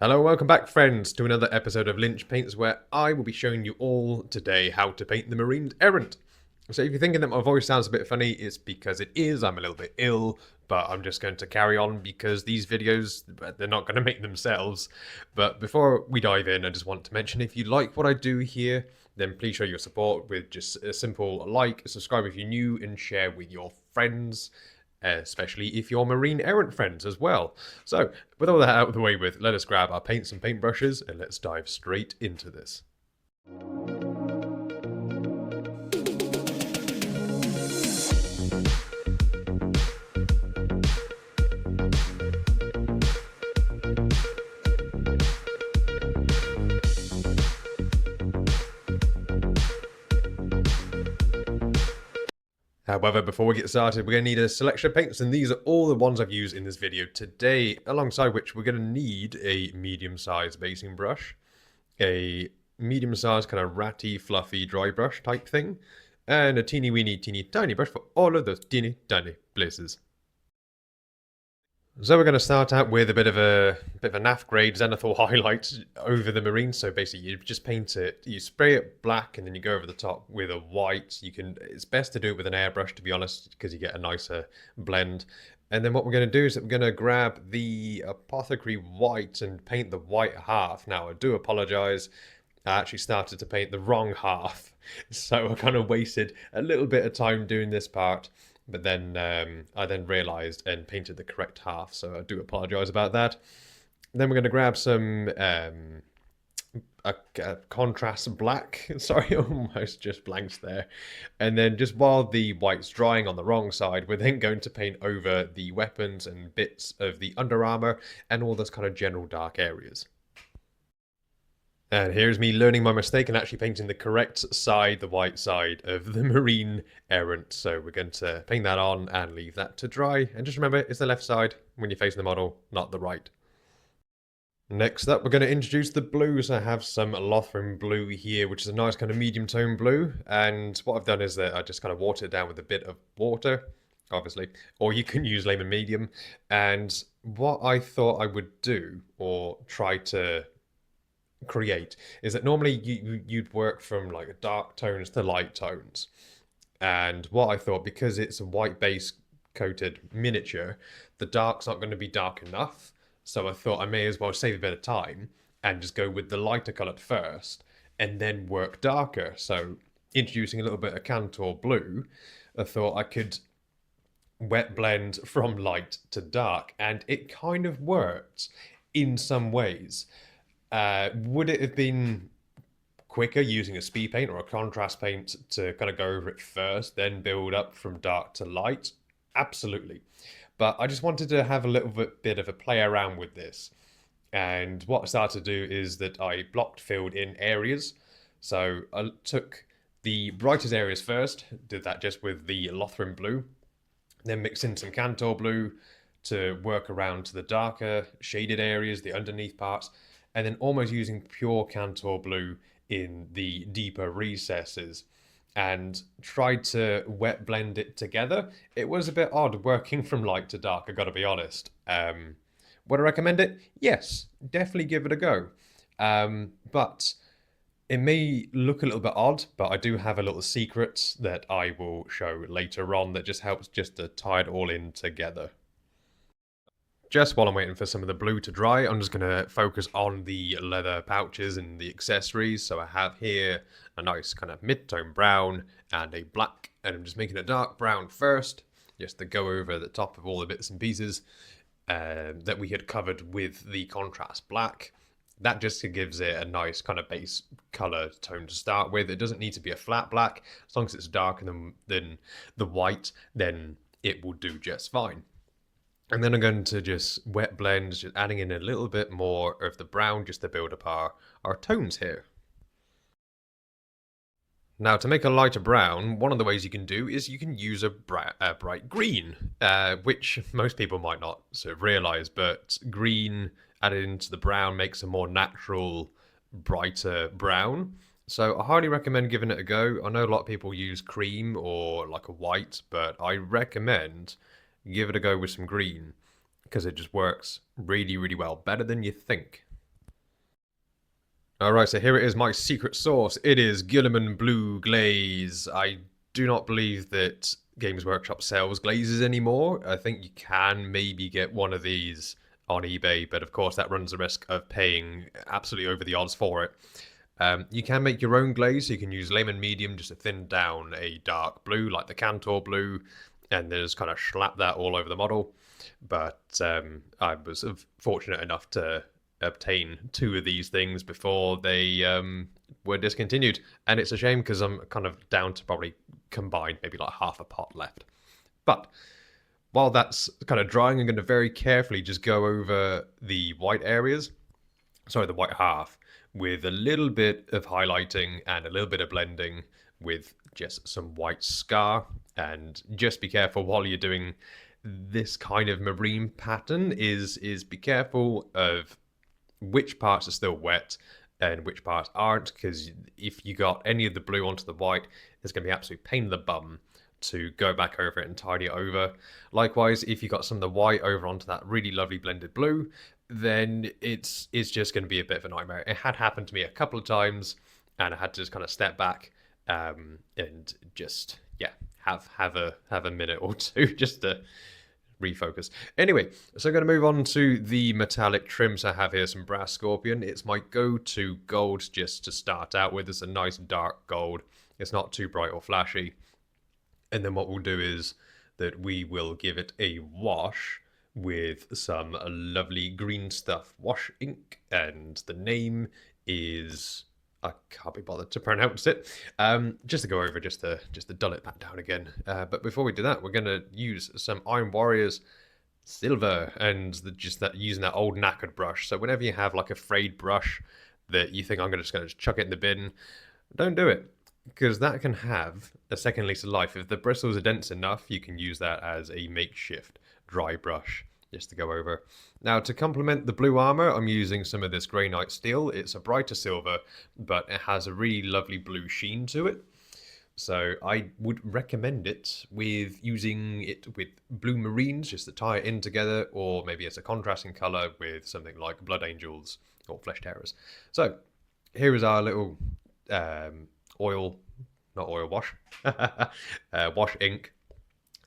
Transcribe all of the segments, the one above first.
Hello, welcome back friends to another episode of Lynch Paints where I will be showing you all today how to paint the Marines Errant. So if you're thinking that my voice sounds a bit funny, it's because it is. I'm a little bit ill, but I'm just going to carry on because these videos, they're not going to make themselves. But before we dive in, I just want to mention if you like what I do here, then please show your support with just a simple like, subscribe if you're new, and share with your friends, especially if you're Marine Errant friends as well. So, with all that out of the way with, let us grab our paints and paintbrushes and let's dive straight into this. However, before we get started, we're going to need a selection of paints, and these are all the ones I've used in this video today, alongside which we're going to need a medium-sized basing brush, a medium-sized kind of ratty, fluffy dry brush type thing, and a teeny-weeny, teeny-tiny brush for all of those teeny-tiny places. So we're going to start out with a bit of a NAF grade Zenithal highlight over the Marine. So basically, you just paint it, you spray it black, and then you go over the top with a white. It's best to do it with an airbrush, to be honest, because you get a nicer blend. And then what we're going to do is that we're going to grab the Apothecary white and paint the white half. Now, I do apologize. I actually started to paint the wrong half, so I kind of wasted a little bit of time doing this part. But then I then realised and painted the correct half, so I do apologise about that. Then we're going to grab some a contrast black. Sorry, almost just blanks there. And then just while the white's drying on the wrong side, we're then going to paint over the weapons and bits of the under armour and all those kind of general dark areas. And here's me learning my mistake and actually painting the correct side, the white side of the Marine Errant. So we're going to paint that on and leave that to dry. And just remember, it's the left side when you're facing the model, not the right. Next up, we're going to introduce the blues. I have some Lothran blue here, which is a nice kind of medium tone blue. And what I've done is that I just kind of water it down with a bit of water, obviously. Or you can use lemon medium. And what I thought I would do, or try to create, is that normally you'd work from like dark tones to light tones. And what I thought, because it's a white base coated miniature, the dark's not going to be dark enough. So I thought I may as well save a bit of time and just go with the lighter coloured first and then work darker. So introducing a little bit of Cantor blue, I thought I could wet blend from light to dark, and it kind of worked in some ways. Would it have been quicker using a speed paint or a contrast paint to kind of go over it first, then build up from dark to light? Absolutely. But I just wanted to have a little bit of a play around with this. And what I started to do is that I blocked filled in areas. So I took the brightest areas first, did that just with the Lothran blue, then mixed in some Cantor blue to work around to the darker shaded areas, the underneath parts, and then almost using pure Cantor blue in the deeper recesses, and tried to wet blend it together. It was a bit odd working from light to dark, I gotta be honest. Would I recommend it? Yes, definitely give it a go. But it may look a little bit odd, but I do have a little secret that I will show later on that just helps just to tie it all in together. Just while I'm waiting for some of the blue to dry, I'm just going to focus on the leather pouches and the accessories. So I have here a nice kind of mid-tone brown and a black, and I'm just making a dark brown first, just to go over the top of all the bits and pieces that we had covered with the contrast black. That just gives it a nice kind of base color tone to start with. It doesn't need to be a flat black. As long as it's darker than the white, then it will do just fine. And then I'm going to just wet blend, just adding in a little bit more of the brown just to build up our tones here. Now, to make a lighter brown, one of the ways you can do is you can use a bright green, which most people might not sort of realize, but green added into the brown makes a more natural, brighter brown. So I highly recommend giving it a go. I know a lot of people use cream or like a white, but I recommend give it a go with some green because it just works really, really well, better than you think. Alright, so here it is, my secret sauce. It is Gilliman Blue Glaze. I do not believe that Games Workshop sells glazes anymore. I think you can maybe get one of these on eBay, but of course that runs the risk of paying absolutely over the odds for it. You can make your own glaze, so you can use lemon medium just to thin down a dark blue like the Cantor blue, and then just kind of slap that all over the model. But I was fortunate enough to obtain two of these things before they were discontinued, and it's a shame because I'm kind of down to probably combine maybe like half a pot left. But while that's kind of drying, I'm going to very carefully just go over the white areas, sorry, the white half, with a little bit of highlighting and a little bit of blending with just some white scar. And just be careful while you're doing this kind of marine pattern is be careful of which parts are still wet and which parts aren't, because if you got any of the blue onto the white, it's going to be absolute pain in the bum to go back over it and tidy it over. Likewise, if you got some of the white over onto that really lovely blended blue, then it's just going to be a bit of a nightmare. It had happened to me a couple of times, and I had to just kind of step back and just have a minute or two just to refocus. Anyway, so I'm going to move on to the metallic trims. I have here some Brass Scorpion. It's my go-to gold just to start out with. It's a nice dark gold. It's not too bright or flashy. And then what we'll do is that we will give it a wash with some lovely green stuff wash ink, and the name is, I can't be bothered to pronounce it. Just to go over, just to dull it back down again. But before we do that, we're going to use some Iron Warriors silver, and using that old knackered brush. So whenever you have like a frayed brush that you think I'm just going to chuck it in the bin, don't do it, because that can have a second lease of life. If the bristles are dense enough, you can use that as a makeshift dry brush just to go over. Now, to complement the blue armor, I'm using some of this Grey Knight steel. It's a brighter silver, but it has a really lovely blue sheen to it. So I would recommend it with using it with blue Marines just to tie it in together, or maybe as a contrasting color with something like Blood Angels or Flesh Terrors. So here is our little wash ink.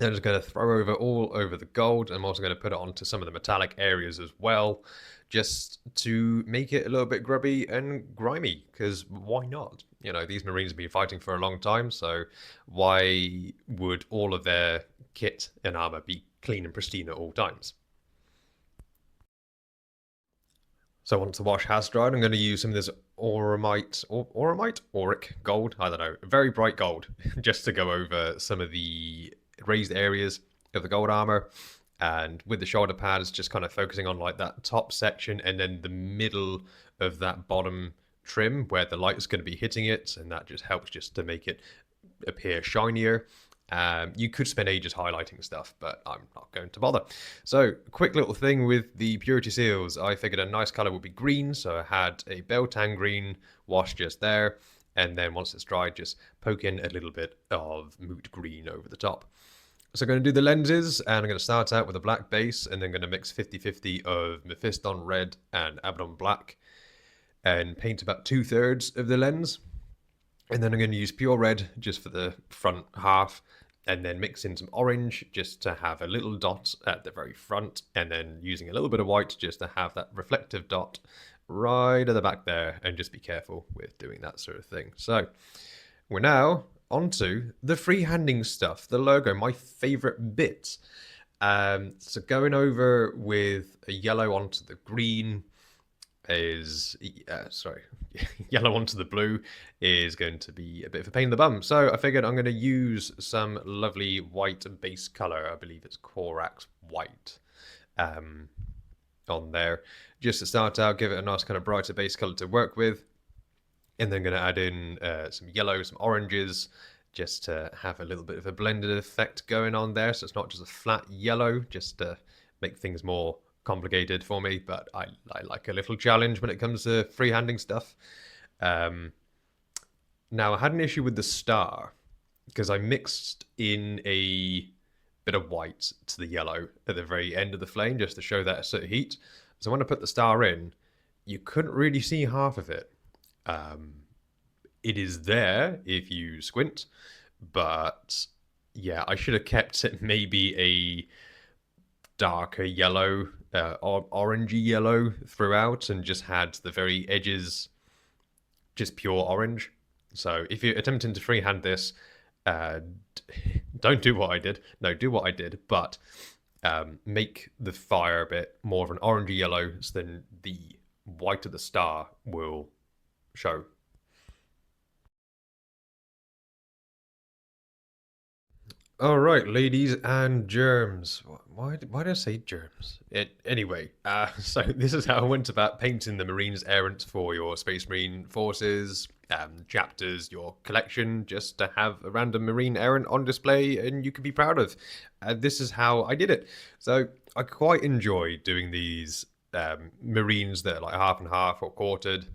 I'm just going to throw over all over the gold. I'm also going to put it onto some of the metallic areas as well, just to make it a little bit grubby and grimy, because why not? You know, these Marines have been fighting for a long time, so why would all of their kit and armor be clean and pristine at all times? So once the wash has dried, I'm going to use some of this auric gold, I don't know, very bright gold, just to go over some of the raised areas of the gold armor. And with the shoulder pads, just kind of focusing on like that top section and then the middle of that bottom trim where the light is going to be hitting it, and that just helps just to make it appear shinier. You could spend ages highlighting stuff, but I'm not going to bother. So, quick little thing with the Purity Seals. I figured a nice color would be green, so I had a Beltane green wash just there, and then once it's dried, just poke in a little bit of moot green over the top. So I'm going to do the lenses, and I'm going to start out with a black base, and then going to mix 50-50 of Mephiston red and Abaddon black, and paint about 2/3 of the lens. And then I'm going to use pure red just for the front half, and then mix in some orange just to have a little dot at the very front, and then using a little bit of white just to have that reflective dot right at the back there, and just be careful with doing that sort of thing. So we're now onto the freehanding stuff, the logo, my favorite bit. So going over with a yellow onto the green is yellow onto the blue is going to be a bit of a pain in the bum. So I figured I'm going to use some lovely white base color. I believe it's Corax white on there, just to start out, give it a nice kind of brighter base color to work with. And then going to add in some yellow, some oranges, just to have a little bit of a blended effect going on there. So it's not just a flat yellow, just to make things more complicated for me. But I like a little challenge when it comes to freehanding stuff. Now, I had an issue with the star, because I mixed in a bit of white to the yellow at the very end of the flame, just to show that sort of heat. So when I put the star in, you couldn't really see half of it. It is there if you squint, but yeah, I should have kept it maybe a darker yellow, or orangey yellow throughout, and just had the very edges just pure orange. So if you're attempting to freehand this, uh, don't do what I did. No, do what I did, but make the fire a bit more of an orangey yellow, so then the white of the star will show. All right, ladies and germs. Why did I say germs? Anyway, so this is how I went about painting the Marines Errant for your Space Marine forces, chapters, your collection, just to have a random Marine Errant on display and you can be proud of. This is how I did it. So I quite enjoy doing these Marines that are like half and half or quartered.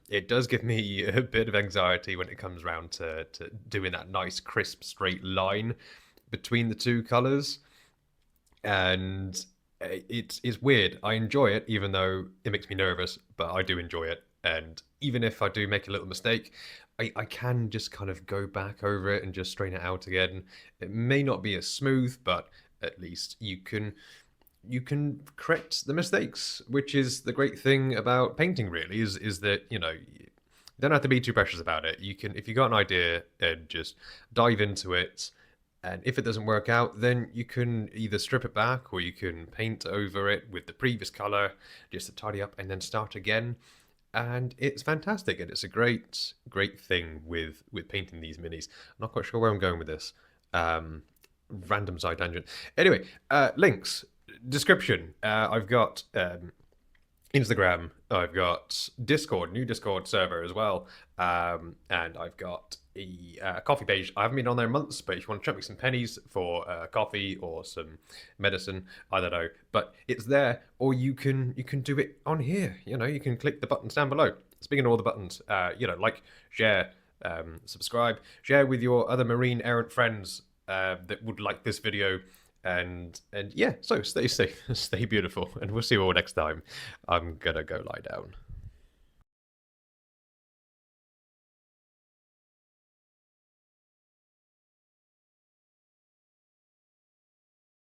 It does give me a bit of anxiety when it comes around to doing that nice, crisp, straight line between the two colors. And it's weird. I enjoy it, even though it makes me nervous, but I do enjoy it. And even if I do make a little mistake, I can just kind of go back over it and just straighten it out again. It may not be as smooth, but at least you can correct the mistakes, which is the great thing about painting. Really, is that you don't have to be too precious about it. You can, if you got an idea, and just dive into it. And if it doesn't work out, then you can either strip it back or you can paint over it with the previous color just to tidy up and then start again. And it's fantastic, and it's a great thing with painting these minis. I'm not quite sure where I'm going with this. Random side tangent. Anyway, links, description. I've got Instagram. I've got Discord, new Discord server as well, and I've got a coffee page. I haven't been on there in months, but if you want to chuck me some pennies for coffee or some medicine, I don't know, but it's there. Or you can do it on here. You can click the buttons down below. Speaking of all the buttons, like, share, subscribe, share with your other Marine errant friends that would like this video. And yeah, so stay safe, stay beautiful, and we'll see you all next time. I'm gonna go lie down.